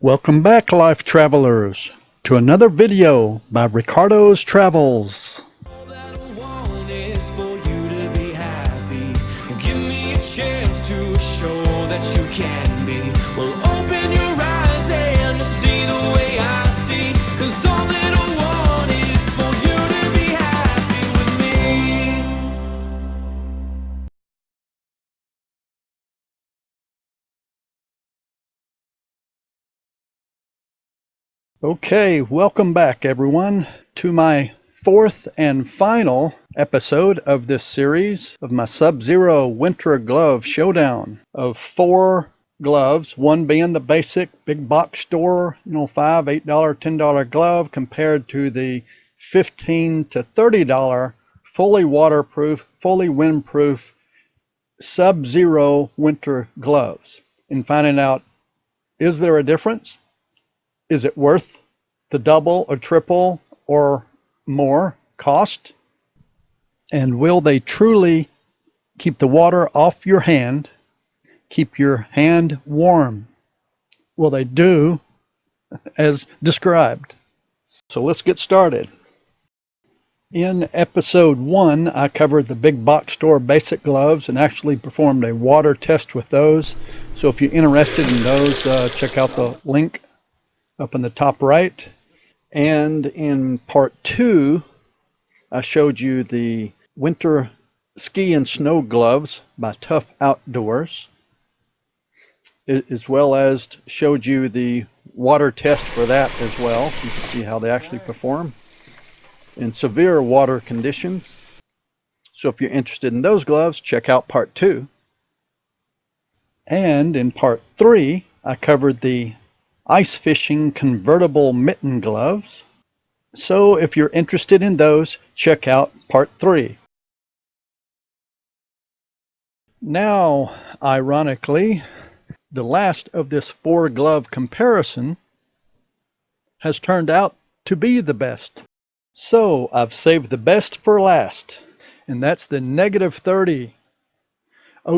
Welcome back, life travelers, to another video by Ricardos Travels. All that I want is for you to be happy. Give me a chance to show that you can be. Well, open your eyes and see the way I see. 'Cause all that I want is for you to be happy with me. Okay, welcome back everyone to my fourth and final episode of this series of my Sub-Zero Winter Glove Showdown of 4 gloves, one being the basic big box store, $5, $8, $10 glove compared to the $15 to $30 fully waterproof, fully windproof Sub-Zero winter gloves, and finding out, is there a difference? Is it worth the double or triple or more cost? And will they truly keep the water off your hand, keep your hand warm? Will they do as described? So let's get started. In episode 1, I covered the big box store basic gloves and actually performed a water test with those. So if you're interested in those, check out the link up in the top right. And in part 2, I showed you the winter ski and snow gloves by Tough Outdoors, as well as showed you the water test for that as well. You can see how they actually perform in severe water conditions. So if you're interested in those gloves, check out part 2. And in part 3, I covered the ice fishing convertible mitten gloves. So if you're interested in those, check out part 3. Now, ironically, the last of this 4 glove comparison has turned out to be the best. So I've saved the best for last, and that's the -30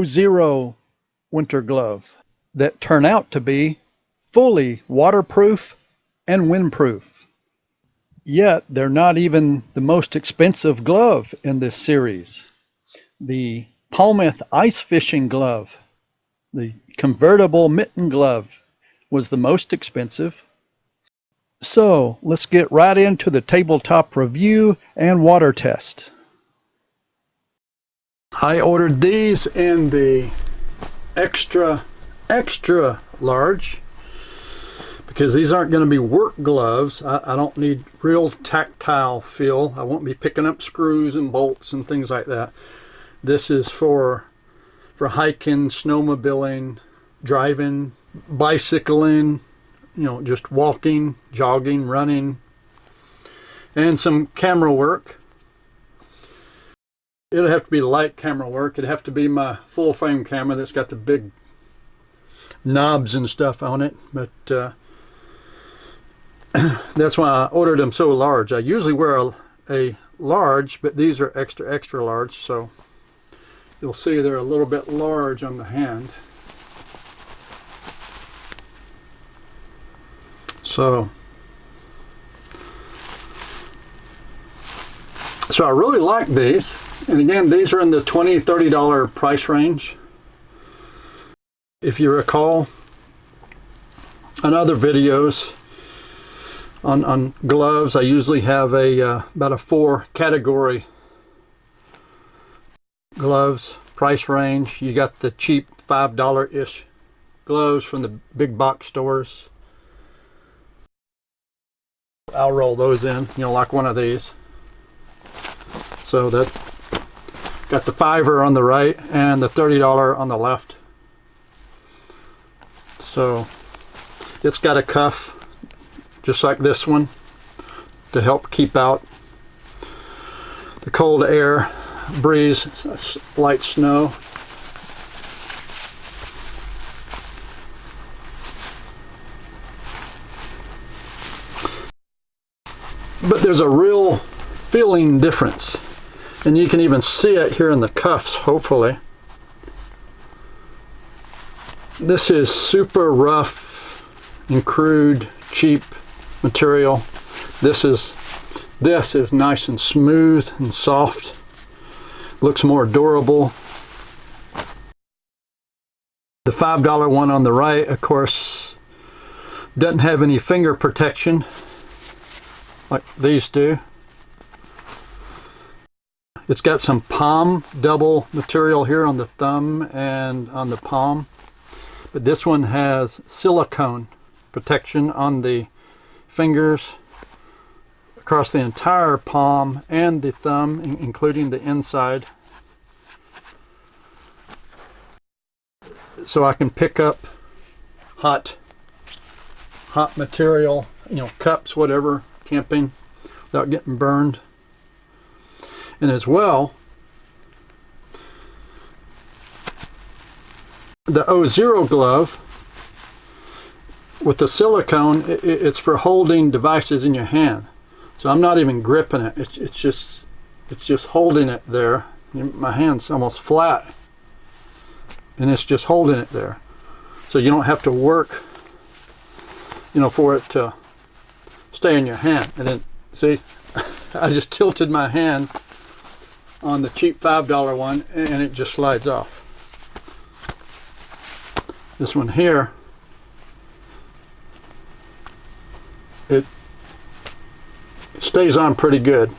0 winter glove that turn out to be fully waterproof and windproof. Yet they're not even the most expensive glove in this series. The Palmeth ice fishing glove, the convertible mitten glove, was the most expensive. So let's get right into the tabletop review and water test. I ordered these in the extra large because these aren't going to be work gloves. I don't need real tactile feel. I won't be picking up screws and bolts and things like that. This is for hiking, snowmobiling, driving, bicycling, just walking, jogging, running, and some camera work. It'll have to be light camera work. It'd have to be my full frame camera that's got the big knobs and stuff on it, but that's why I ordered them so large. I usually wear a large, but these are extra large, so you'll see they're a little bit large on the hand. So I really like these, and again, these are in the $20 to $30 price range. If you recall on other videos on gloves, I usually have about a 4 category gloves price range. You got the cheap $5-ish gloves from the big box stores. I'll roll those in, like one of these. So that's got the $5 on the right and the $30 on the left. So it's got a cuff just like this one to help keep out the cold air, breeze, light snow. But there's a real feeling difference, and you can even see it here in the cuffs, hopefully. This is super rough and crude, cheap material. This is nice and smooth and soft. Looks more durable. The $5 one on the right, of course, doesn't have any finger protection like these do. It's got some palm double material here on the thumb and on the palm. But this one has silicone protection on the fingers across the entire palm and the thumb, including the inside. So I can pick up hot material, cups, whatever, camping, without getting burned. And as well, the O0 glove with the silicone, it's for holding devices in your hand. So I'm not even gripping it. It's just holding it there. My hand's almost flat, and it's just holding it there. So you don't have to work, for it to stay in your hand. And then, see, I just tilted my hand on the cheap $5 one, and it just slides off. This one here, it stays on pretty good.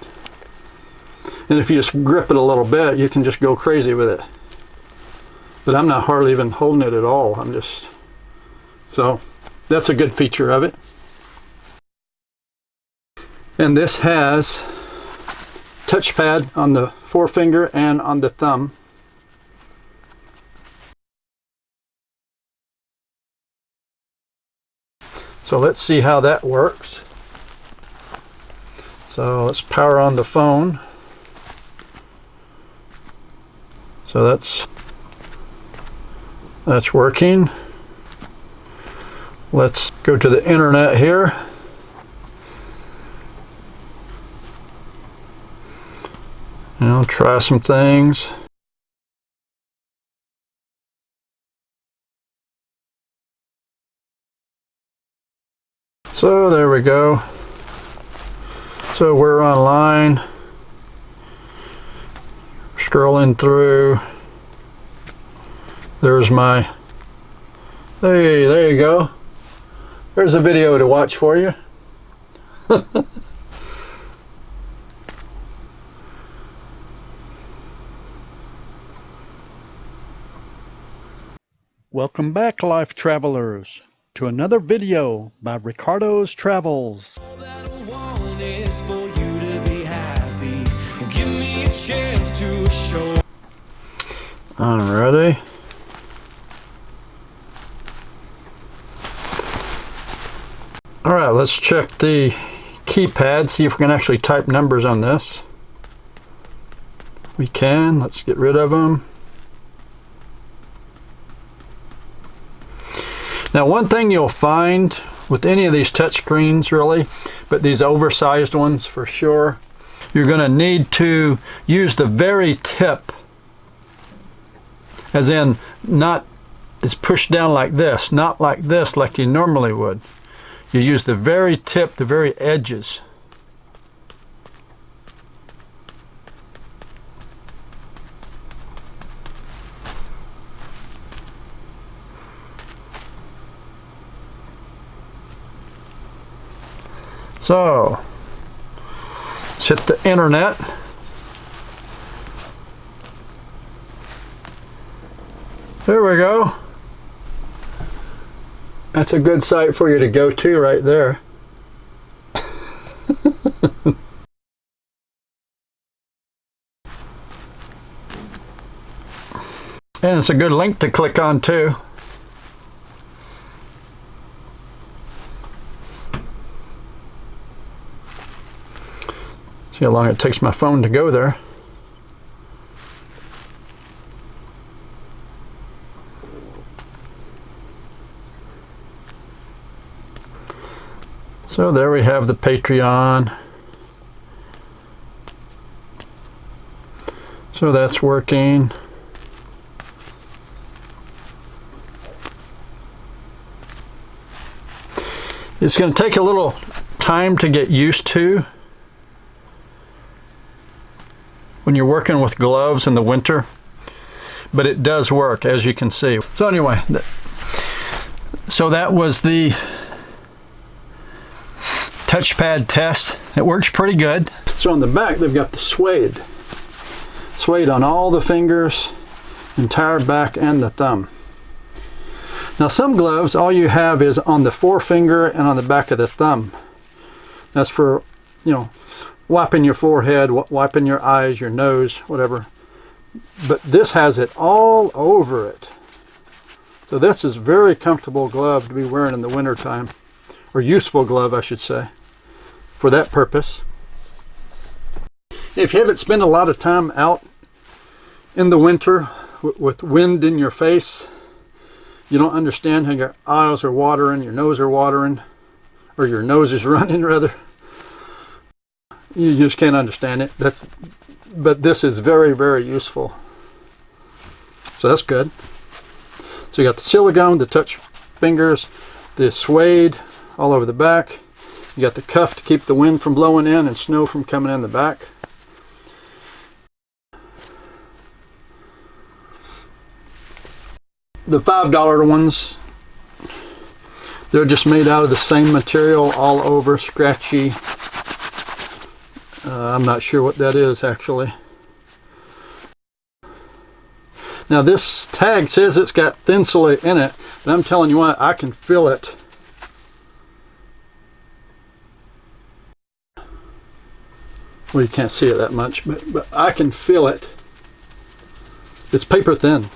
And if you just grip it a little bit, you can just go crazy with it. But I'm not hardly even holding it at all. So that's a good feature of it. And this has touchpad on the forefinger and on the thumb. So let's see how that works. So let's power on the phone. So that's working. Let's go to the internet here. And I'll try some things. So there we go. So we're online, scrolling through. There's my, hey, there you go. There's a video to watch for you. Welcome back, life travelers, to another video by Ricardos Travels. All that I want is for you to be happy. Give me a chance to show. Alrighty. Alright, let's check the keypad, see if we can actually type numbers on this. We can. Let's get rid of them. Now, one thing you'll find with any of these touch screens, really, but these oversized ones for sure, you're going to need to use the very tip, as in not is pushed down like this, not like this like you normally would. You use the very tip, the very edges. So, let's hit the internet. There we go. That's a good site for you to go to right there. And it's a good link to click on too. See how long it takes my phone to go there. So there we have the Patreon. So that's working. It's going to take a little time to get used to when you're working with gloves in the winter, but it does work, as you can see. So anyway, so that was the touchpad test. It works pretty good. So on the back, they've got the suede on all the fingers, entire back, and the thumb. Now some gloves, all you have is on the forefinger and on the back of the thumb. That's for, you know, wiping your forehead, wiping your eyes, your nose, whatever. But this has it all over it. So this is a very comfortable glove to be wearing in the winter time, or useful glove, I should say, for that purpose. If you haven't spent a lot of time out in the winter with wind in your face, you don't understand how your eyes are watering, your nose are watering, or your nose is running rather. You just can't understand it. But this is very, very useful. So that's good. So you got the silicone, the touch fingers, the suede all over the back. You got the cuff to keep the wind from blowing in and snow from coming in the back. The $5 ones, they're just made out of the same material all over, scratchy. I'm not sure what that is actually. Now this tag says it's got Thinsulate in it, but I'm telling you what, I can feel it. Well, you can't see it that much, but I can feel it. It's paper thin.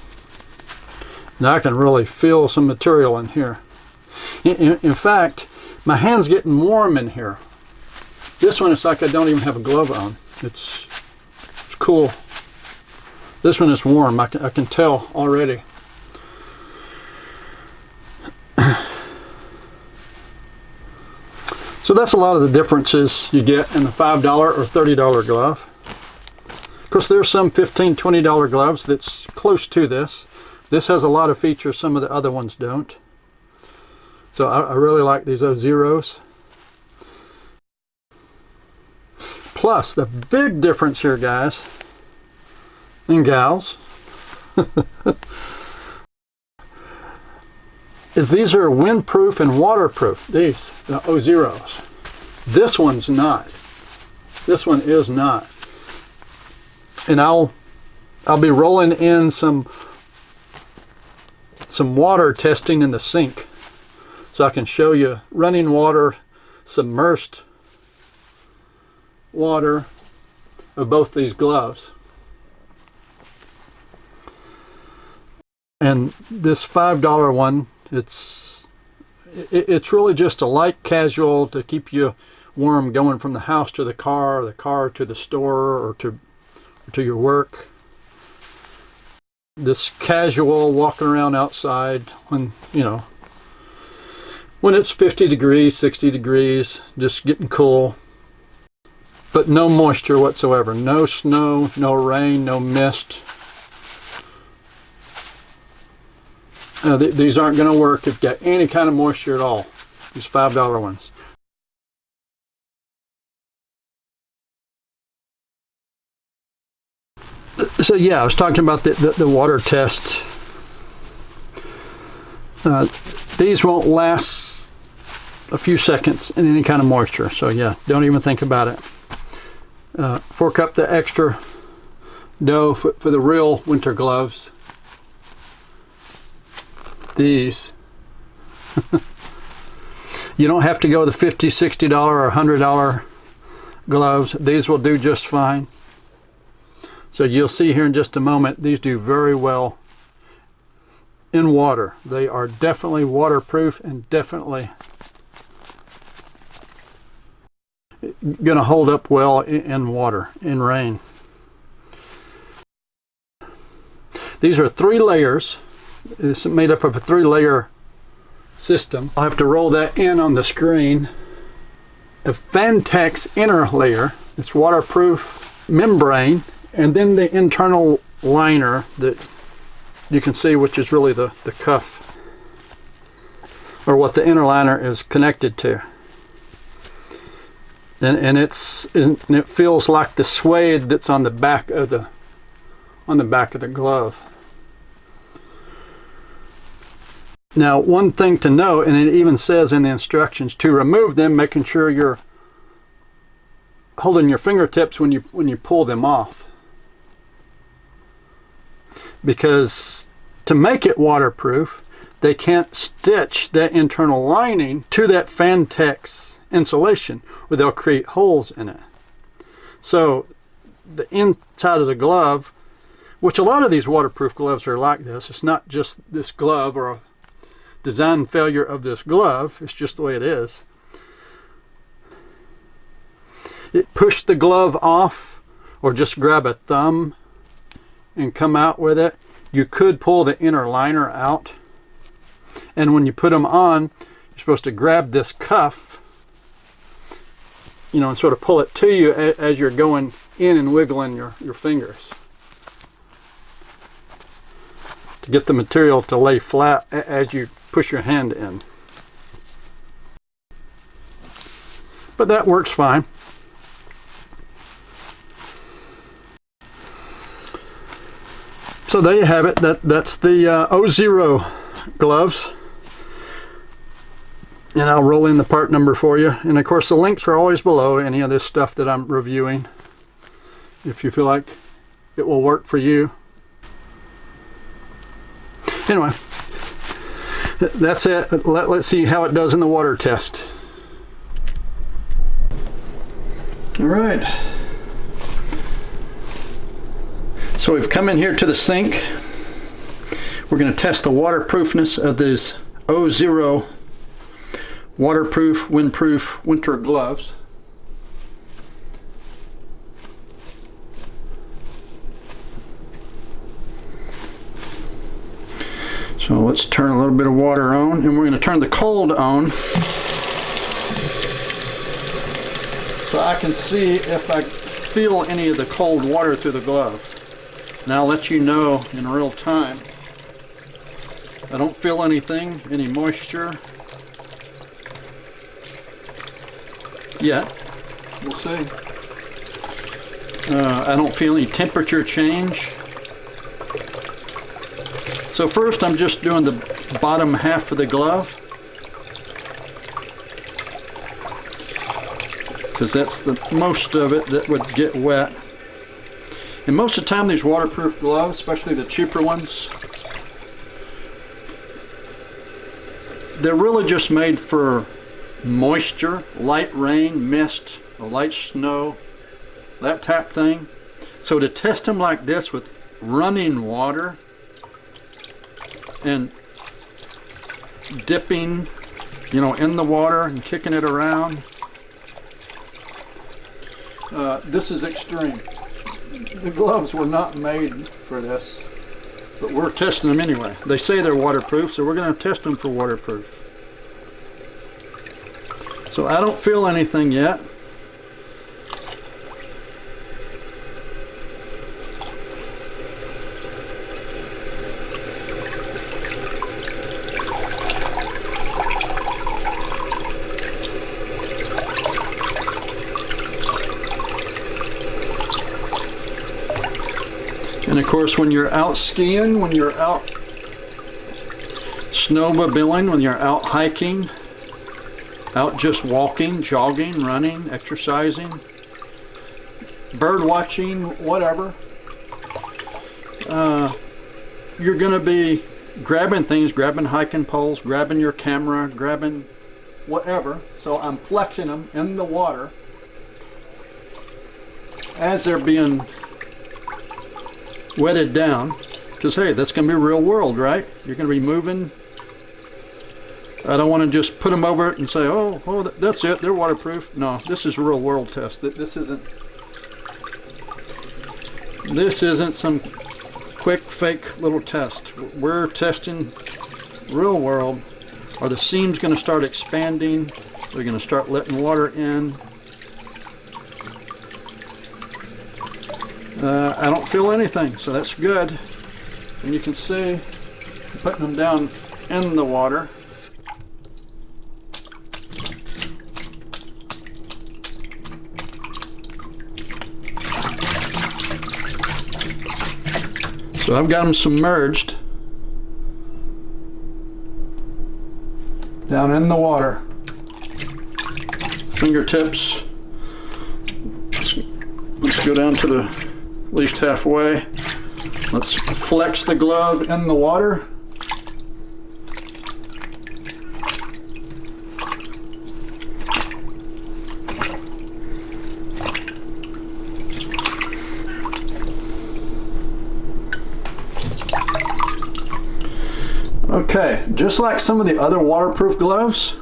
Now I can really feel some material in here. In fact, my hand's getting warm in here. This one, it's like I don't even have a glove on. It's cool. This one is warm. I can tell already. So that's a lot of the differences you get in the $5 or $30 glove. Of course, there's some $15, $20 gloves that's close to this. This has a lot of features some of the other ones don't. So I really like these O-Zeros. Plus, the big difference here, guys and gals, is these are windproof and waterproof. These, the O-Zeros. This one's not. This one is not. And I'll be rolling in some water testing in the sink, so I can show you running water, submerged water of both these gloves. And this $5 one, it's really just a light casual to keep you warm going from the house to the car to the store, or to your work. This casual walking around outside when, you know, when it's 50 degrees, 60 degrees, just getting cool. But no moisture whatsoever. No snow, no rain, no mist. These aren't going to work if you've got any kind of moisture at all. These $5 ones. So yeah, I was talking about the water test. These won't last a few seconds in any kind of moisture. So yeah, don't even think about it. Fork up the extra dough for the real winter gloves. These. You don't have to go the $50, $60 or $100 gloves. These will do just fine. So you'll see here in just a moment, these do very well in water. They are definitely waterproof and definitely going to hold up well in water, in rain. These are 3 layers. It's made up of a 3-layer system. I'll have to roll that in on the screen. A Fantex inner layer, it's waterproof membrane, and then the internal liner that you can see, which is really the cuff. or what the inner liner is connected to. And it feels like the suede that's on the back of the glove. Now, one thing to note, and it even says in the instructions to remove them, making sure you're holding your fingertips when you pull them off, because to make it waterproof, they can't stitch that internal lining to that Fantex insulation, or they'll create holes in it. So the inside of the glove, which a lot of these waterproof gloves are like this, it's not just this glove or a design failure of this glove, it's just the way it is. It pushed the glove off, or just grab a thumb and come out with it. You could pull the inner liner out, and when you put them on, you're supposed to grab this cuff, you know, and sort of pull it to you as you're going in and wiggling your fingers to get the material to lay flat as you push your hand in. But that works fine. So there you have it. That's the 00 gloves. And I'll roll in the part number for you. And of course the links are always below any of this stuff that I'm reviewing, if you feel like it will work for you. Anyway, that's it. Let's see how it does in the water test. All right. So we've come in here to the sink. We're going to test the waterproofness of these 00 waterproof, windproof winter gloves. So let's turn a little bit of water on, and we're going to turn the cold on so I can see if I feel any of the cold water through the glove. And I'll let you know in real time. I don't feel anything, any moisture yet. We'll see. I don't feel any temperature change. So first I'm just doing the bottom half of the glove, because that's the most of it that would get wet. And most of the time these waterproof gloves, especially the cheaper ones, they're really just made for moisture, light rain, mist, or light snow, that type thing. So to test them like this with running water and dipping, you know, in the water and kicking it around, this is extreme. The gloves were not made for this, but we're testing them anyway. They say they're waterproof, so we're going to test them for waterproof. So I don't feel anything yet. And of course, when you're out skiing, when you're out snowmobiling, when you're out hiking, out just walking, jogging, running, exercising, bird watching, whatever, you're going to be grabbing things, grabbing hiking poles, grabbing your camera, grabbing whatever. So I'm flexing them in the water as they're being wetted down, because hey, that's going to be real world, right? You're going to be moving. I don't want to just put them over it and say, oh, that's it, they're waterproof. No, this is a real world test. This isn't some quick fake little test. We're testing real world. Are the seams going to start expanding? They're going to start letting water in. I don't feel anything, so that's good. And you can see, putting them down in the water. So I've got them submerged down in the water. Fingertips. Let's go down to the at least halfway. Let's flex the glove in the water. Okay, just like some of the other waterproof gloves,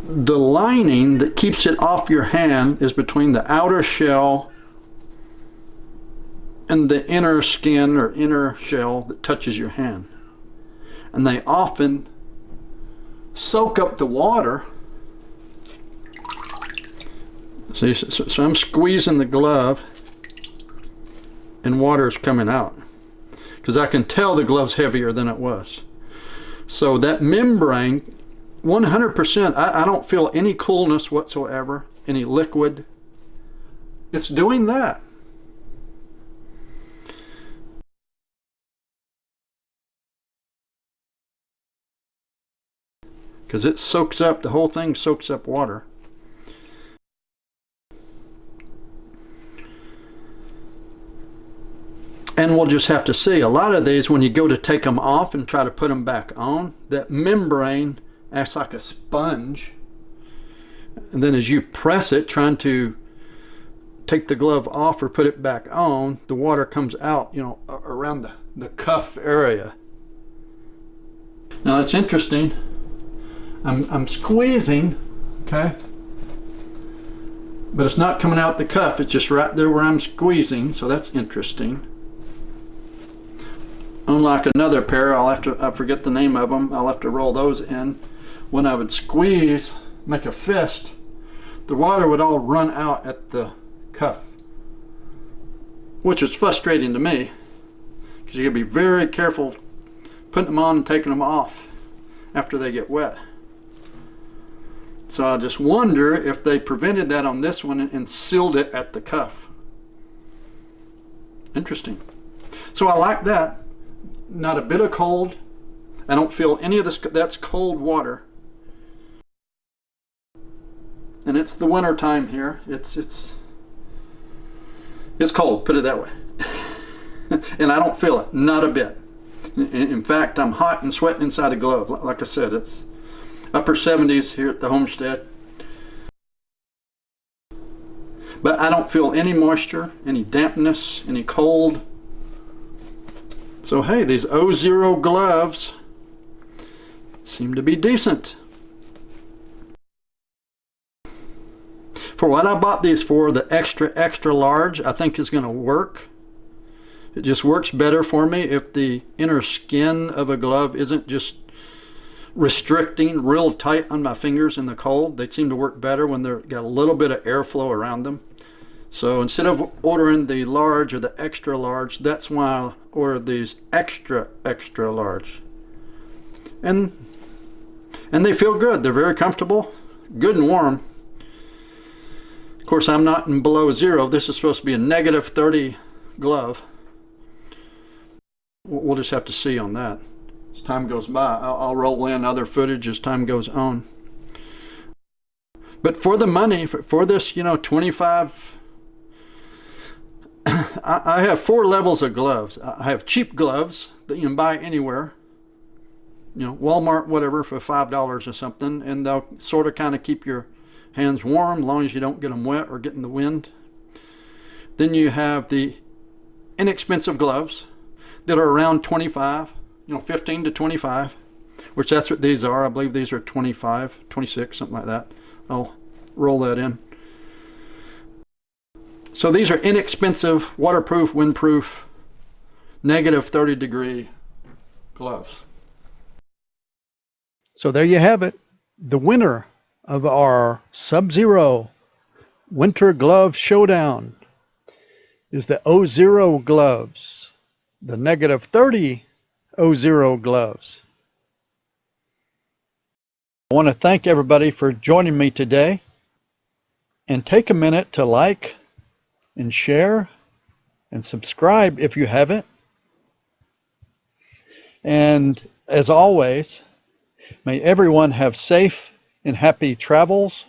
the lining that keeps it off your hand is between the outer shell and the inner skin or inner shell that touches your hand. And they often soak up the water. See, so I'm squeezing the glove and water is coming out, because I can tell the glove's heavier than it was. So that membrane, 100%, I don't feel any coolness whatsoever, any liquid. It's doing that. Because it soaks up, the whole thing soaks up water. And we'll just have to see. A lot of these, when you go to take them off and try to put them back on, that membrane acts like a sponge. And then as you press it, trying to take the glove off or put it back on, the water comes out, you know, around the cuff area. Now it's interesting. I'm squeezing, okay? But it's not coming out the cuff. It's just right there where I'm squeezing, so that's interesting. Unlike another pair, I forget the name of them, I'll have to roll those in. When I would squeeze, make a fist, the water would all run out at the cuff, which is frustrating to me, because you gotta be very careful putting them on and taking them off after they get wet. So I just wonder if they prevented that on this one and sealed it at the cuff. Interesting. So I like that. Not a bit of cold. I don't feel any of this. That's cold water. And it's the winter time here. It's cold, put it that way. And I don't feel it, not a bit. In fact, I'm hot and sweating inside a glove. Like I said, it's upper 70s here at the homestead. But I don't feel any moisture, any dampness, any cold. So hey, these O0 gloves seem to be decent. For what I bought these for, the extra large, I think is going to work. It just works better for me if the inner skin of a glove isn't just restricting real tight on my fingers in the cold. They seem to work better when they've got a little bit of airflow around them. So instead of ordering the large or the extra large, that's why I ordered these extra large. And they feel good. They're very comfortable, good and warm. Of course, I'm not in below zero. This is supposed to be a -30 glove. We'll just have to see on that. As time goes by, I'll roll in other footage as time goes on. But for the money, for this, you know, 25, I have 4 levels of gloves. I have cheap gloves that you can buy anywhere, you know, Walmart, whatever, for $5 or something, and they'll sort of kind of keep your hands warm as long as you don't get them wet or get in the wind. Then you have the inexpensive gloves that are around 25, you know, 15 to 25, which that's what these are. I believe these are 25, 26, something like that. I'll roll that in. So these are inexpensive, waterproof, windproof, -30-degree gloves. So there you have it. The winner of our Sub-Zero Winter Glove Showdown is the O0 gloves, the -30 O0 gloves. I want to thank everybody for joining me today, and take a minute to like and share and subscribe if you haven't. And as always, may everyone have safe and happy travels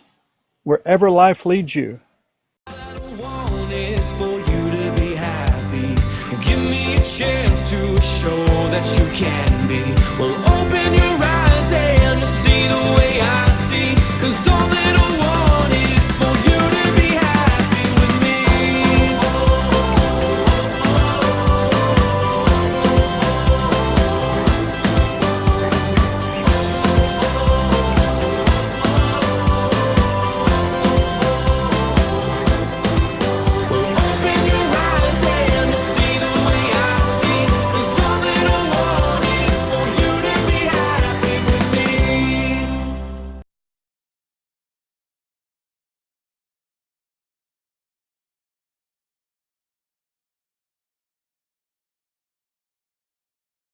wherever life leads you. All I want is for you to be happy. Give me a chance to show that you can be. Well, open